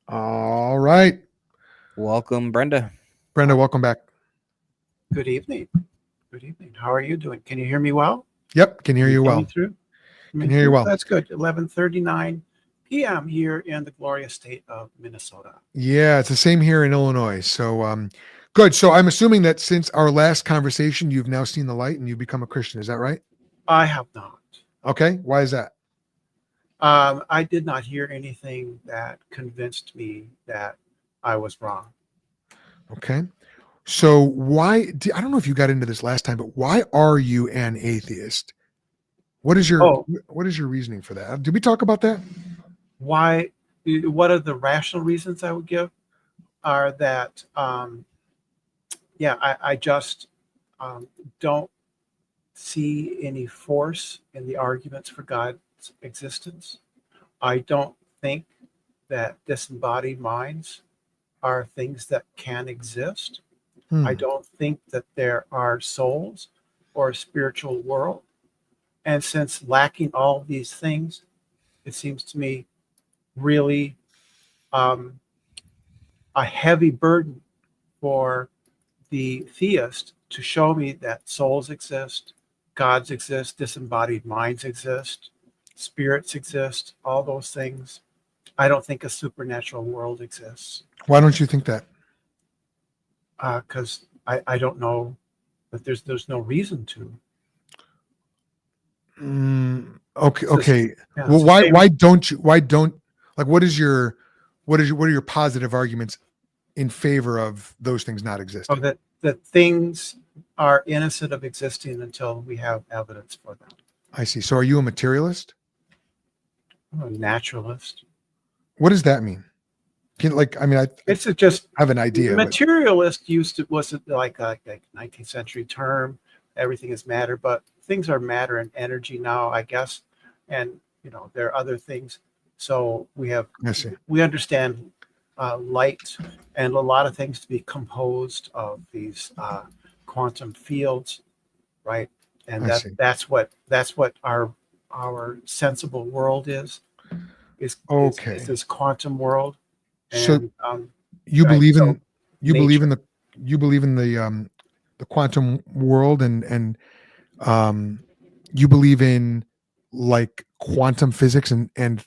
All right. Welcome, Brenda. Brenda, welcome back. Good evening. Good evening. How are you doing? Can you hear me well? Yep, can hear you well. Coming through? Can hear you well. That's good. 11:39 p.m. here in the glorious state of Minnesota. Yeah, it's the same here in Illinois. So good. So I'm assuming that since our last conversation, you've now seen the light and you've become a Christian. Is that right? I have not. Okay. Why is that? I did not hear anything that convinced me that I was wrong. Okay. So why, I don't know if you got into this last time, but why are you an atheist? What is your reasoning for that? Did we talk about that? Why? What are the rational reasons I would give? Are that, I just don't see any force in the arguments for God's existence. I don't think that disembodied minds are things that can exist. I don't think that there are souls or a spiritual world. And since lacking all of these things, it seems to me really a heavy burden for the theist to show me that souls exist, gods exist, disembodied minds exist, spirits exist, all those things. I don't think a supernatural world exists. Why don't you think that? Because I don't know that there's no reason to. Okay. Well, why don't what are your positive arguments in favor of those things not existing? That things are innocent of existing until we have evidence for them. I see. So are you a materialist? I'm a naturalist. What does that mean? It's just have an idea. Materialist was like a 19th century term. Everything is matter, but things are matter and energy now, I guess. And there are other things. So we understand light and a lot of things to be composed of these quantum fields, right? And that's what our sensible world is this quantum world. And, so you believe in the quantum world and you believe in like quantum physics and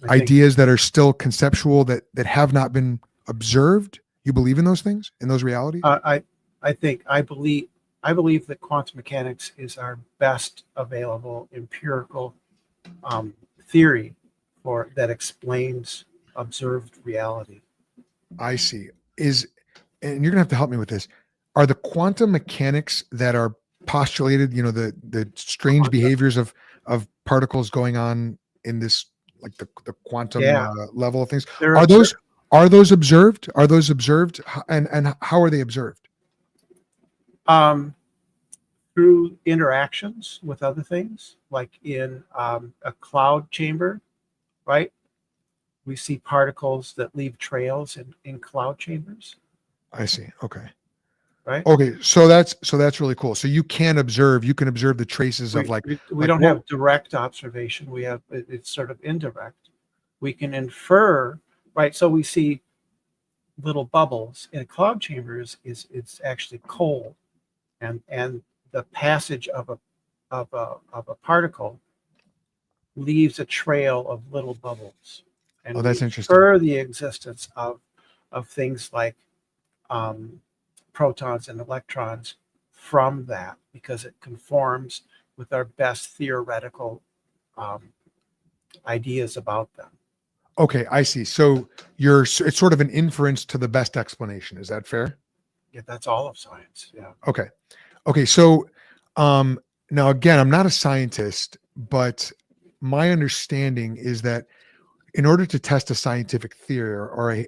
ideas that are still conceptual that have not been observed. You believe in those things, in those realities? I believe that quantum mechanics is our best available empirical theory that explains observed reality. I see. And you're gonna have to help me with this. Are the quantum mechanics that are postulated, the strange behaviors of particles going on in this, like the quantum level of things, are those observed? Are those observed? And how are they observed? Through interactions with other things, like in a cloud chamber, right? We see particles that leave trails in cloud chambers. I see. Okay. Right. Okay. So that's really cool. So you can observe the traces of we don't have direct observation. It's sort of indirect. We can infer, right? So we see little bubbles in a cloud chamber it's actually cold, and the passage of a particle leaves a trail of little bubbles. And that's interesting. Infer the existence of things like protons and electrons from that, because it conforms with our best theoretical ideas about them. Okay, I see. So it's sort of an inference to the best explanation. Is that fair? Yeah, that's all of science. Yeah. Okay. So now again, I'm not a scientist, but my understanding is that in order to test a scientific theory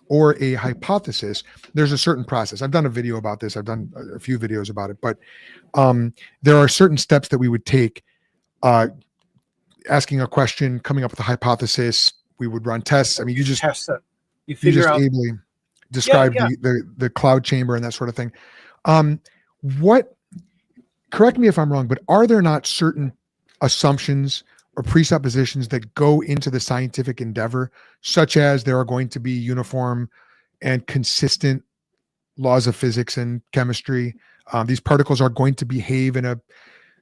or a hypothesis, there's a certain process. I've done a video about this. I've done a few videos about it, but there are certain steps that we would take. Asking a question, coming up with a hypothesis. We would run tests. I mean, you just test it. You just ably described the cloud chamber and that sort of thing. Correct me if I'm wrong, but are there not certain assumptions or presuppositions that go into the scientific endeavor, such as there are going to be uniform and consistent laws of physics and chemistry. These particles are going to behave in a,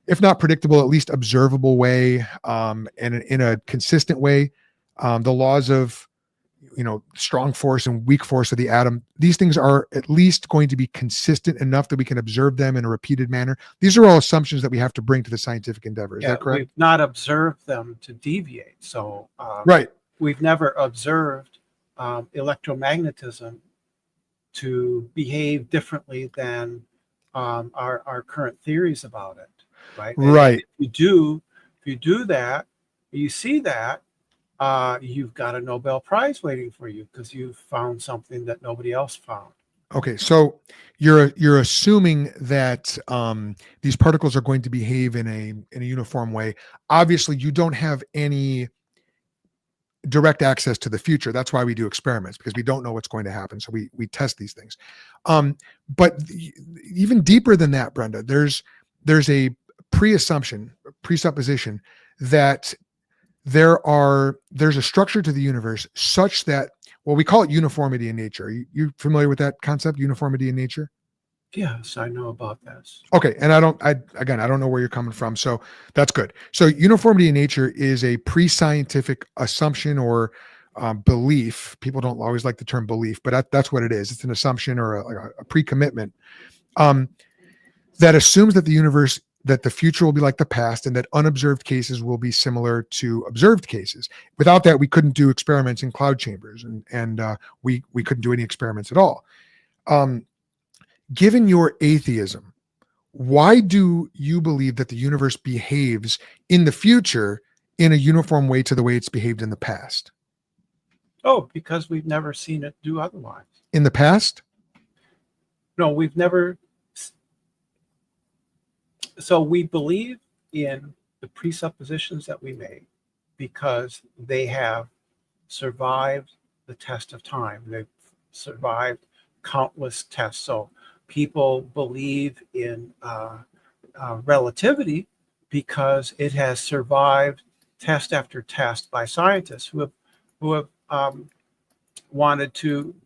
if not predictable, at least observable way, and in a consistent way. The laws of, strong force and weak force of the atom, these things are at least going to be consistent enough that we can observe them in a repeated manner. These are all assumptions that we have to bring to the scientific endeavor. Is that correct? We've not observed them to deviate. So Right. we've never observed electromagnetism to behave differently than our current theories about it. Right. Right. If you do that, you see that, you've got a Nobel Prize waiting for you because you've found something that nobody else found. Okay, so you're assuming that these particles are going to behave in a uniform way. Obviously, you don't have any direct access to the future. That's why we do experiments, because we don't know what's going to happen. So we test these things. But even deeper than that, Brenda, there's a presupposition that there's a structure to the universe such that, well, we call it uniformity in nature. You familiar with that concept, uniformity in nature? Yes, I know about this. Okay, and I don't know where you're coming from, so that's good. So uniformity in nature is a pre-scientific assumption or belief. People don't always like the term belief, but that's what it is. It's an assumption or a pre-commitment that assumes that that the future will be like the past, and that unobserved cases will be similar to observed cases. Without that, we couldn't do experiments in cloud chambers, and we couldn't do any experiments at all. Given your atheism, why do you believe that the universe behaves in the future in a uniform way to the way it's behaved in the past? Oh, because we've never seen it do otherwise. In the past? No, we've never. So we believe in the presuppositions that we made because they have survived the test of time. They've survived countless tests. So people believe in relativity because it has survived test after test by scientists who have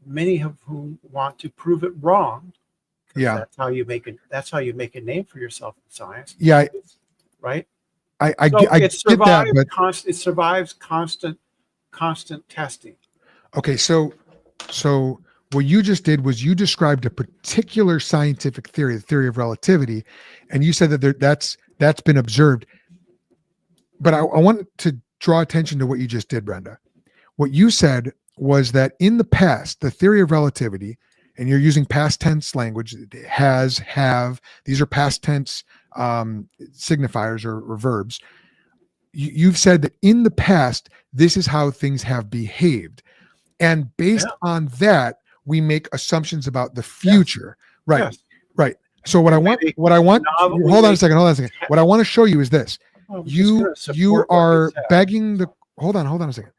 many of whom want to prove it wrong. Yeah, that's how you make a name for yourself in science. Yeah, right. I get that, but it survives constant testing. Okay, so what you just did was you described a particular scientific theory, the theory of relativity, and you said that that's been observed. But I want to draw attention to what you just did, Brenda. What you said was that in the past, the theory of relativity, and you're using past tense language, has, have, these are past tense signifiers or verbs. You've said that in the past, this is how things have behaved. And based on that, we make assumptions about the future. Yes. Right. Yes. Right. So what I want, hold on a second. What I want to show you is this. You are begging hold on a second.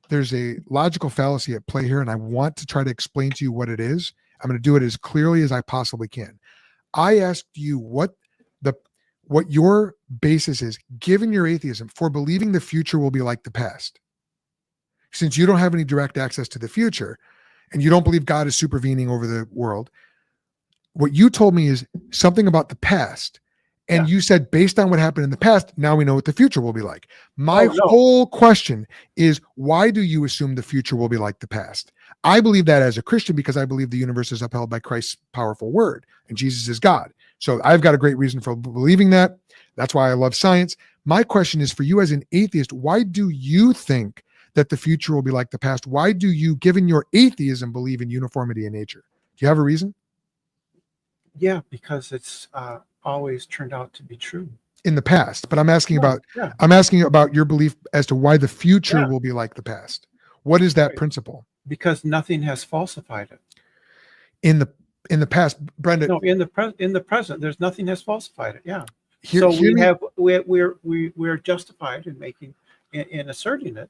There's a logical fallacy at play here, and I want to try to explain to you what it is. I'm going to do it as clearly as I possibly can. I asked you what your basis is, given your atheism, for believing the future will be like the past. Since you don't have any direct access to the future, and you don't believe God is supervening over the world, what you told me is something about the past. And you said, based on what happened in the past, now we know what the future will be like. My whole question is, why do you assume the future will be like the past? I believe that as a Christian because I believe the universe is upheld by Christ's powerful word and Jesus is God. So I've got a great reason for believing that. That's why I love science. My question is, for you as an atheist, why do you think that the future will be like the past? Why do you, given your atheism, believe in uniformity in nature? Do you have a reason? Yeah, because it's always turned out to be true in the past. But I'm asking about your belief as to why the future will be like the past. What is that principle? Because nothing has falsified it. In the past, Brenda. No, in the present, there's nothing has falsified it. Yeah. We're justified in making in asserting it,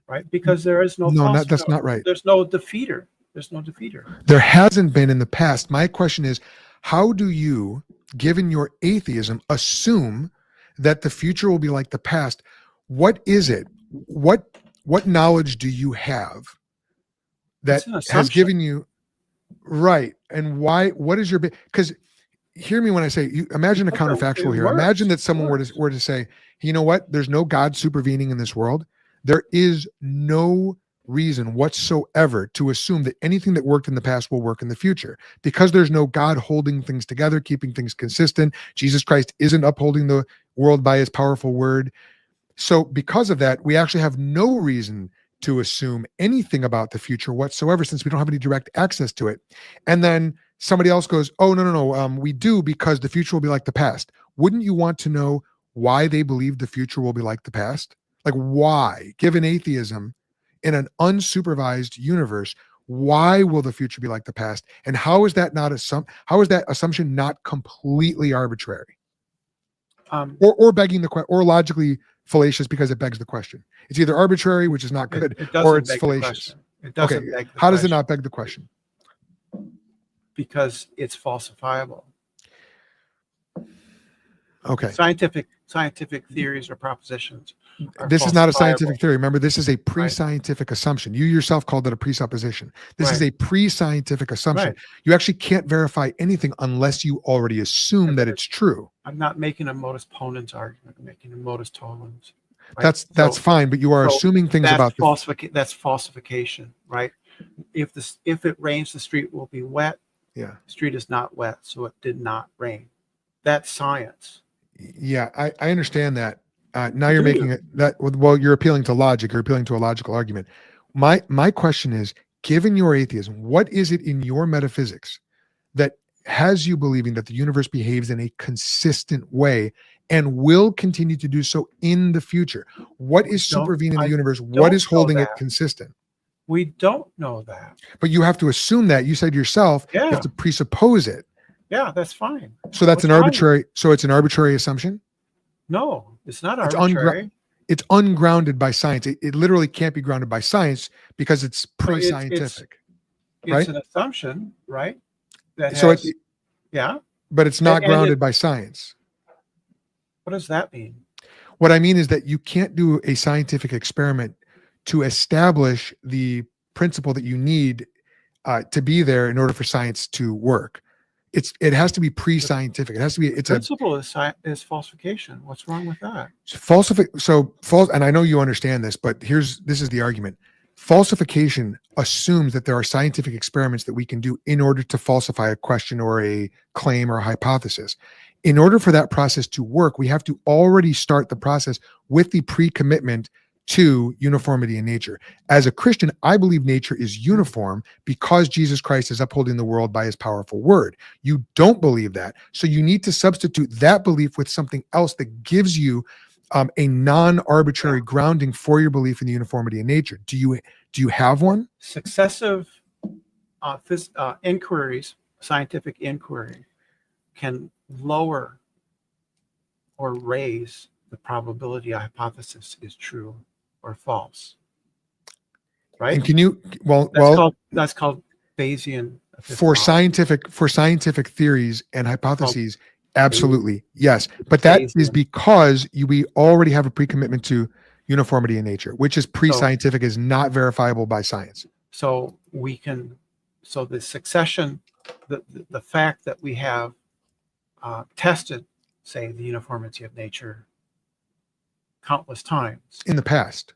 right? Because there is no. No, that's not right. There's no defeater. There's no defeater. There hasn't been in the past. My question is, how do you, given your atheism, assume that the future will be like the past. What is it? What knowledge do you have that It's an has assumption. given you right? And why? What is your because hear me when I say you imagine a Because counterfactual it here. works. Imagine that It someone works. were to say, you know what? There's no God supervening in this world. There is no reason whatsoever to assume that anything that worked in the past will work in the future because there's no God holding things together, keeping things consistent. Jesus Christ isn't upholding the world by his powerful word. So because of that, we actually have no reason to assume anything about the future whatsoever since we don't have any direct access to it. And then somebody else goes, oh, no, we do because the future will be like the past. Wouldn't you want to know why they believe the future will be like the past? Like why, given atheism in an unsupervised universe, why will the future be like the past? And how is that how is that assumption not completely arbitrary? Or begging the question, or logically fallacious because it begs the question. It's either arbitrary, which is not good, It doesn't or it's beg the fallacious. question. It doesn't beg the How does it question not beg the question? because it's falsifiable. Okay, Scientific theories or propositions are this is not a scientific falsifiable. theory. Remember, this is a pre-scientific assumption. You yourself called it a presupposition. This is Right. a pre-scientific assumption. Right. You actually can't verify anything unless you already assume that it's true. I'm not making a modus ponens argument. I'm making a modus tollens. Right? That's fine, but you are assuming things that's about that's falsification, right? If it rains, the street will be wet. Yeah. The street is not wet, so it did not rain. That's science. Yeah, I understand that. Now you're making it that well, you're appealing to logic. You're appealing to a logical argument. My question is, given your atheism, what is it in your metaphysics that has you believing that the universe behaves in a consistent way and will continue to do so in the future? What is supervening the universe? What is holding it consistent? We don't know that. But you have to assume that. You said yourself, you have to presuppose it. Yeah, that's fine. So that's an arbitrary. So it's an arbitrary assumption. No, it's not arbitrary. It's ungrounded by science. It literally can't be grounded by science because it's pre-scientific. It's an assumption, right? But it's not grounded by science. What does that mean? What I mean is that you can't do a scientific experiment to establish the principle that you need to be there in order for science to work. It has to be pre-scientific. It has to be. It's principle is falsification. What's wrong with that? False. And I know you understand this, but this is the argument. Falsification assumes that there are scientific experiments that we can do in order to falsify a question or a claim or a hypothesis. In order for that process to work, we have to already start the process with the pre-commitment to uniformity in nature. As a Christian, I believe nature is uniform because Jesus Christ is upholding the world by his powerful word. You don't believe that. So you need to substitute that belief with something else that gives you a non-arbitrary grounding for your belief in the uniformity in nature. Do you have one? Successive inquiries, scientific inquiry, can lower or raise the probability a hypothesis is true or false. Right? And can you that's called Bayesian for scientific theories and hypotheses? Absolutely, yes. But that is because we already have a pre-commitment to uniformity in nature, which is pre-scientific, is not verifiable by science. So the succession, the fact that we have tested, say, the uniformity of nature countless times in the past.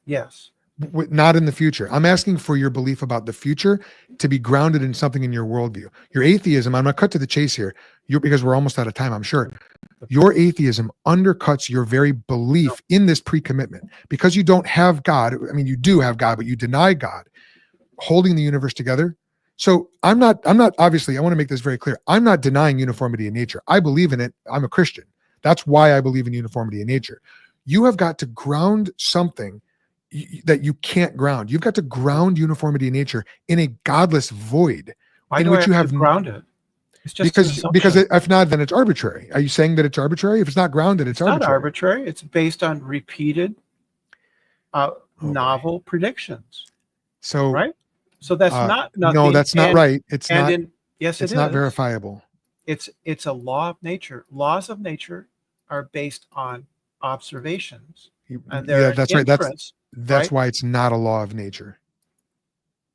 Yes. Not in the future. I'm asking for your belief about the future to be grounded in something in your worldview. Your atheism, I'm going to cut to the chase here, because we're almost out of time, I'm sure. Your atheism undercuts your very belief in this pre-commitment because you don't have God. I mean, you do have God, but you deny God holding the universe together. So I'm not obviously, I want to make this very clear. I'm not denying uniformity in nature. I believe in it. I'm a Christian. That's why I believe in uniformity in nature. You have got to ground something that you can't ground. You've got to ground uniformity in nature in a godless void. Why do I have to ground it? It's just because if not, then it's arbitrary. Are you saying that it's arbitrary? If it's not grounded, it's arbitrary. Not arbitrary. It's based on repeated novel predictions. So right. So that's not nothing. No, that's not right. It's not. Yes, it's not verifiable. It's a law of nature. Laws of nature are based on observations, and Yeah, they're an that's right. inference. That's right? why it's not a law of nature.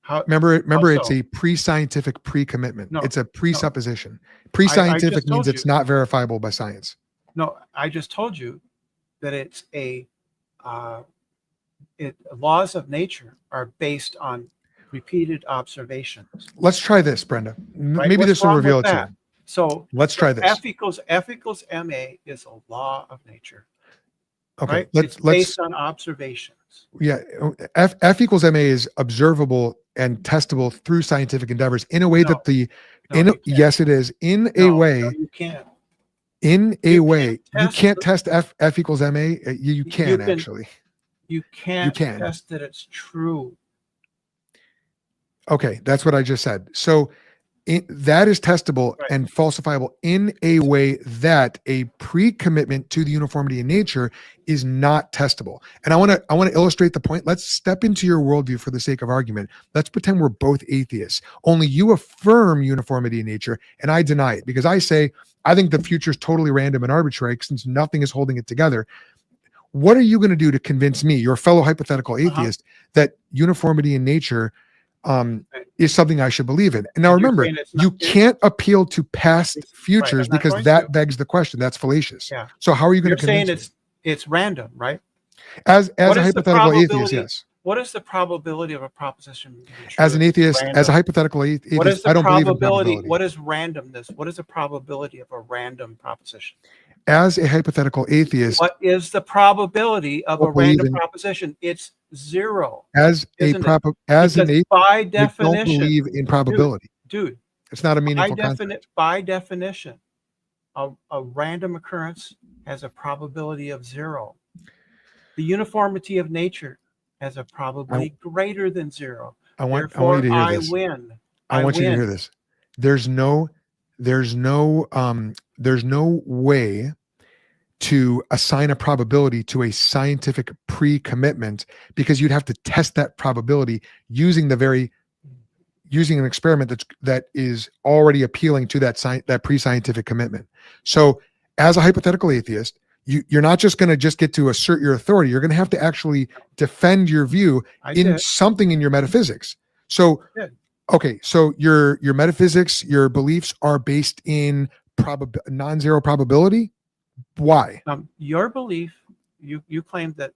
How Remember, it's so? a pre-scientific pre-commitment. No, It's a no. presupposition. I Pre-scientific just means told it's you. not verifiable by science. No, I just told you that it's laws of nature are based on repeated observations. Let's try this, Brenda. Right? Maybe What's this will wrong reveal with it to that? you. So Let's try this. F equals ma is a law of nature. Okay, Right? let's It's based on observations. yeah. F equals ma is observable and testable through scientific endeavors in a way No, that you can't. yes, it is in a No, way. no, you can't. In a You way, can't you can't test test F equals ma. You can can. actually. You can't can. test that it's true. Okay, that's what I just said. So that is testable Right. and falsifiable in a way that a pre-commitment to the uniformity in nature is not testable. And I want to illustrate the point. Let's step into your worldview for the sake of argument. Let's pretend we're both atheists. Only you affirm uniformity in nature, and I deny it because I say I think the future is totally random and arbitrary since nothing is holding it together. What are you going to do to convince me, your fellow hypothetical atheist, that uniformity in nature is something I should believe in? And now remember, you can't appeal to past futures because that begs the question. That's fallacious. Yeah. So how are you going to convince me? It's random, right? As a hypothetical atheist, yes. What is the probability of a proposition being true? As an atheist, as a hypothetical atheist, I don't believe in probability. What is randomness? What is the probability of a random proposition? As a hypothetical atheist, what is the probability of a random proposition? It's zero. As an atheist, by definition, don't believe in probability. Dude, it's not a meaningful concept. By definition, a random occurrence has a probability of zero. The uniformity of nature has a probability greater than zero. I want you to hear this. Win. I want you to hear this. There's no way to assign a probability to a scientific pre-commitment because you'd have to test that probability using an experiment that is already appealing to that pre-scientific commitment. So as a hypothetical atheist, you're not just going to get to assert your authority. You're going to have to actually defend your view something in your metaphysics. So, okay, so your metaphysics, your beliefs are based in non-zero probability. Why? Your belief, you claim that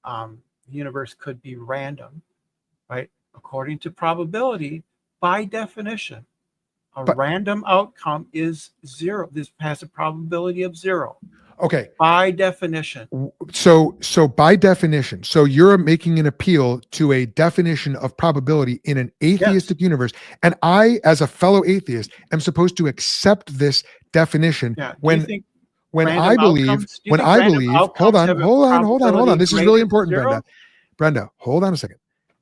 the universe could be random, right? According to probability, by definition, random outcome is zero. This has a probability of zero. Okay. By definition. So by definition, so you're making an appeal to a definition of probability in an atheistic universe. And I, as a fellow atheist, am supposed to accept this definition when I believe, hold on. This is really important, Brenda, hold on a second.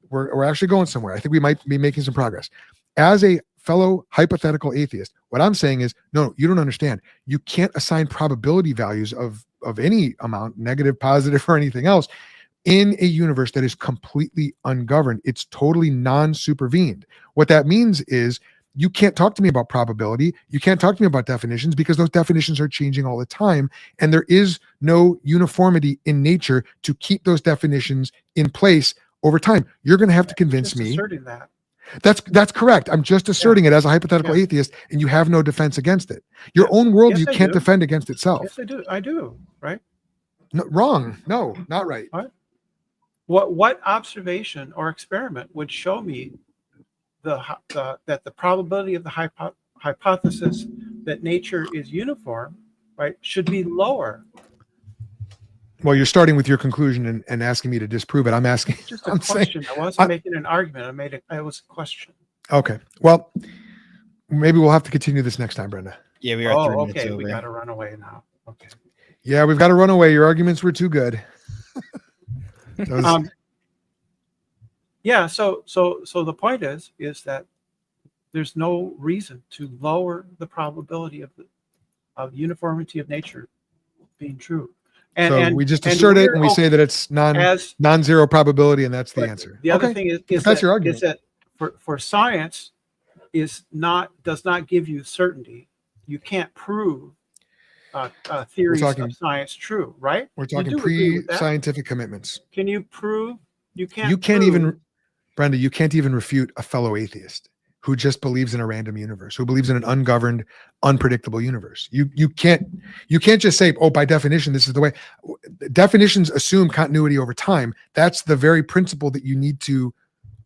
We're actually going somewhere. I think we might be making some progress. As a fellow hypothetical atheist, what I'm saying is, no, you don't understand. You can't assign probability values of any amount, negative, positive, or anything else, in a universe that is completely ungoverned. It's totally non-supervened. What that means is you can't talk to me about probability. You can't talk to me about definitions because those definitions are changing all the time. And there is no uniformity in nature to keep those definitions in place over time. You're going to have to convince me. Asserting that. That's correct. I'm just asserting it as a hypothetical atheist, and you have no defense against it. Your own worldview can't defend against itself. Yes, I do. Right? No, wrong. No, not right. What observation or experiment would show me that the probability of the hypothesis that nature is uniform, right, should be lower? Well, you're starting with your conclusion and asking me to disprove it. I'm asking. Just a question. I wasn't making an argument. It was a question. Okay. Well, maybe we'll have to continue this next time, Brenda. Yeah, we are 3 minutes over. We got to run away now. Okay. Yeah, we've got to run away. Your arguments were too good. Yeah. So the point is that there's no reason to lower the probability of uniformity of nature being true. And we just assert it, and we say that it's non-zero probability, and that's the answer. The other thing is that's your argument. Is that for science does not give you certainty. You can't prove theories talking- of science true, right? We're You talking do agree with that? pre-scientific commitments. Can you prove? You can't. You can't prove- even, Brenda, you can't even refute a fellow atheist who just believes in a random universe, who believes in an ungoverned, unpredictable universe. You can't just say, oh, by definition, this is the way. Definitions assume continuity over time. That's the very principle that you need to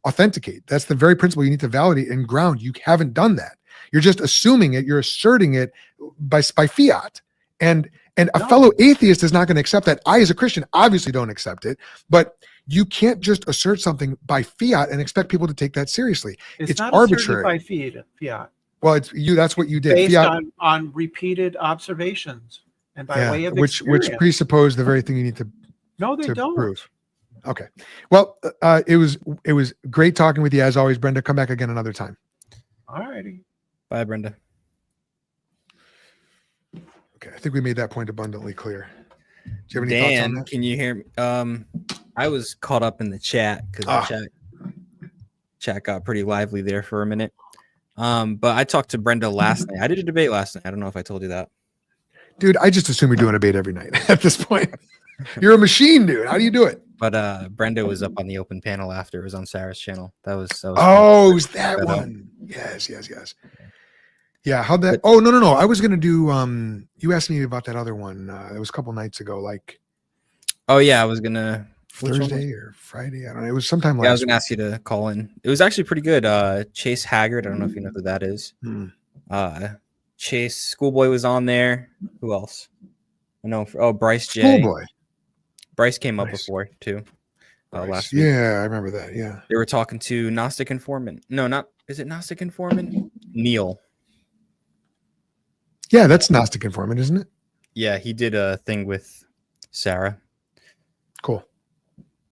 authenticate. That's the very principle you need to validate and ground. You haven't done that. You're just assuming it. You're asserting it by fiat. And a No. fellow atheist is not going to accept that. I, as a Christian, obviously don't accept it. But you can't just assert something by fiat and expect people to take that seriously. It's not arbitrary. asserted by fiat. Well, it's you. That's what you did. Based Fiat, on repeated observations and by way of which experience. presuppose the very thing you need to No, they don't. prove. Okay. Well, it was great talking with you as always, Brenda. Come back again another time. All righty. Bye, Brenda. Okay, I think we made that point abundantly clear. Do you have any thoughts on Dan, that? can you hear me? I was caught up in the chat because the chat got pretty lively there for a minute. But I talked to Brenda last night. I did a debate last night. I don't know if I told you that. Dude, I just assume you're doing a debate every night at this point. You're a machine, dude. How do you do it? But Brenda was up on the open panel after. It was on Sarah's channel. That was Oh, it was that one. Yes. Yeah, how'd that? Oh, no. I was gonna do. You asked me about that other one. It was a couple nights ago, like. Oh yeah, I was gonna Thursday or Friday. I don't know. It was sometime Yeah, I was last. gonna ask you to call in. It was actually pretty good. Chase Haggard. I don't know if you know who that is. Chase Schoolboy was on there. Who else? I know. Oh, Bryce J. Schoolboy. Bryce came up Nice. before too. Bryce. Last week. Yeah, I remember that. Yeah. They were talking to Gnostic Informant. No, not is it Gnostic Informant? Neil. Yeah, that's Gnostic Informant, isn't it? Yeah, he did a thing with Sarah. Cool.